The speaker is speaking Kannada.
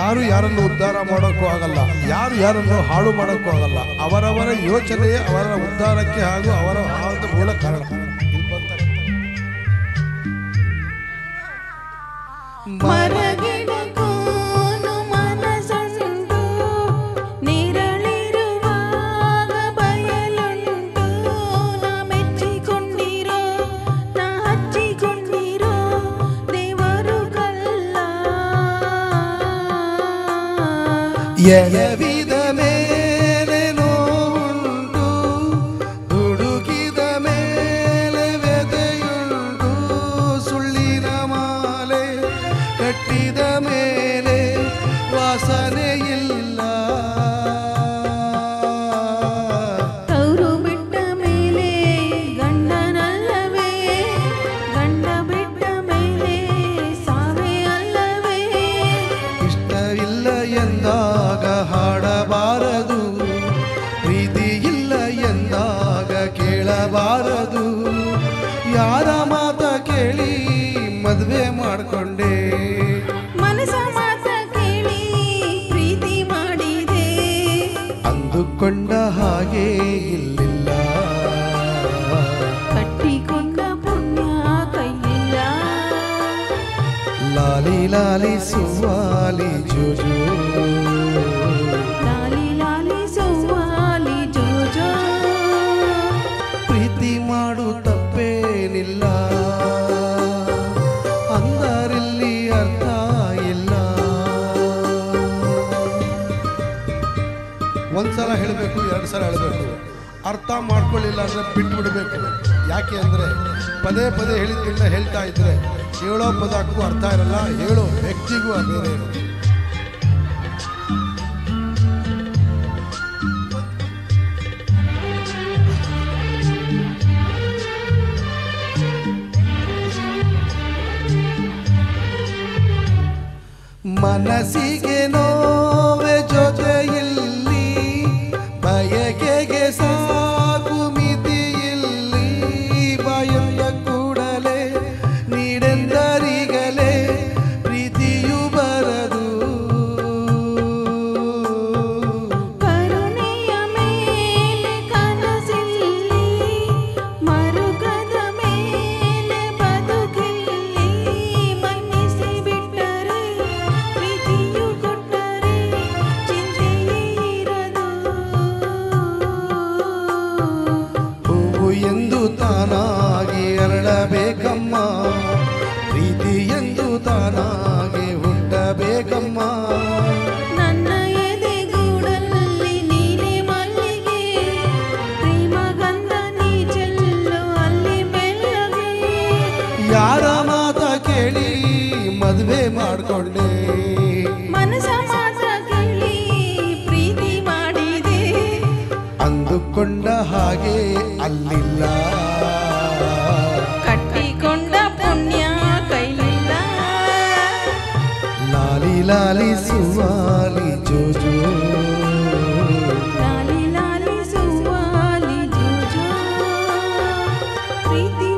ಯಾರು ಯಾರನ್ನು ಉದ್ಧಾರ ಮಾಡೋಕ್ಕೂ ಆಗಲ್ಲ, ಯಾರು ಯಾರನ್ನು ಹಾಳು ಮಾಡೋಕ್ಕೂ ಆಗಲ್ಲ. ಅವರವರ ಯೋಚನೆಯೇ ಅವರ ಉದ್ಧಾರಕ್ಕೆ ಹಾಗೂ ಅವರ ಮೂಲ ಕಾರಣ. ಎಲವಿದ ಮೇಲೆ ನೋವುಂಟು, ಹುಡುಕಿದ ಮೇಲೆ ವ್ಯದೆಯುಂಟು, ಸುಳ್ಳಿನ ಮಾಲೆ ಕಟ್ಟಿದ ಮೇಲೆ ವಾಸನೆ ಇಲ್ಲ, ತವರು ಬಿಟ್ಟ ಮೇಲೆ ಗಂಡನಲ್ಲವೇ, ಗಂಡ ಬಿಟ್ಟ ಮೇಲೆ ಸಾವೇ ಅಲ್ಲವೇ, ಇಷ್ಟವಿಲ್ಲ ಎಂದಾಗ ಹಾಡಬಾರದು, ಪ್ರೀತಿ ಇಲ್ಲ ಎಂದಾಗ ಕೇಳಬಾರದು, ಯಾರ ಮಾತ ಕೇಳಿ ಮದುವೆ ಮಾಡಿಕೊಂಡೆ, ಮನಸ ಮಾತ ಕೇಳಿ ಪ್ರೀತಿ ಮಾಡಿದೆ, ಅಂದುಕೊಂಡ ಹಾಗೆ ಇಲ್ಲಿಲ್ಲ, ಕಟ್ಟಿಕೊಂಡ ಪುಣ್ಯ ಕೈಯಿಲ್ಲ, ಲಾಲಿ ಲಾಲಿ ಸುವಾಲಿ ಜೋಜೋ, ಲಾಲಿ ಲಾಲಿ ಸುವಾಲಿ ಜೋಜೋ, ಪ್ರೀತಿ ಮಾಡು ತಪ್ಪೇನಿಲ್ಲ, ಅಂದರಲ್ಲಿ ಅರ್ಥ ಇಲ್ಲ. ಒಂದ್ಸಲ ಹೇಳಬೇಕು, ಎರಡು ಸಲ ಹೇಳಬೇಕು. ಅರ್ಥ ಮಾಡ್ಕೊಳ್ಳಿಲ್ಲ ಅಂದರೆ ಬಿಟ್ಟು ಬಿಡಬೇಕು. ಯಾಕೆ ಅಂದರೆ ಪದೇ ಪದೇ ಹೇಳಿದ್ರಿಂದ ಹೇಳ್ತಾ ಇದ್ರೆ ಹೇಳೋ ಪದಕ್ಕೂ ಅರ್ಥ ಇರಲ್ಲ, ಹೇಳೋ ವ್ಯಕ್ತಿಗೂ ಬೇರೆ ಇರೋದು. ಮನಸ್ಸಿಗೆ ನೋವೆ ಜೊತೆಯಲ್ಲಿ, ಬಯಕೆಗೆ ಸಾಕು ಮಿತಿ ಇಲ್ಲಿ, ಬಾಯೊಂದ ಕೂಡಲೇ ನೀಡೆಂದರಿಗಲೇ ಪ್ರೀತಿಯು ಬರದು, ಕರುಣೆಯ ಮೇಲೆ ಕನಸಿಲ್ಲಿ, ಮರುಗದ ಮೇಲೆ ಬದುಕಿಲ್ಲಿ, ಮನ್ನಿಸಿ ಬಿಟ್ಟರೆ ಪ್ರೀತಿಯು ಕೊಟ್ಟರೆ ಚಿಂತೆಯೇ ಇರದು, ಹೂವು ಎಂದು ತಾನಾಗಿ ಅರಳಬೇಕಮ್ಮ, ಪ್ರೀತಿ ಎಂದು ತಾನಾಗಿ ಹುಟ್ಟಬೇಕಮ್ಮ, ನನ್ನ ಎದೆಗೂಡಲ್ಲಿ ನೀನೆ ಮಲ್ಲಿಗೆ, ಪ್ರೇಮ ಗಂಧ ನೀ ಚೆಲ್ಲು ಅಲ್ಲಿ ಮೆಲ್ಲಗೆ, ಯಾರ ಮಾತ ಕೇಳಿ ಮದುವೆ ಮಾಡಿಕೊಂಡೆ, ಮನಸ ಮಾತ ಕೇಳಿ ಪ್ರೀತಿ ಮಾಡಿದೆ, ಅಂದುಕೊಂಡ ಹಾಗೆ ಅಲ್ಲಿಲ್ಲ, ಕಟ್ಟಿಕೊಂಡ ಪುಣ್ಯ ಕೈಲಿಲ್ಲ, ಲಾಲಿ ಲಾಲಿ ಸುವಾಲಿ ಜೋಜೋ, ಲಾಲಿ ಲಾಲಿ ಸುವಾಲಿ ಜೋಜೋ, ಪ್ರೀತಿ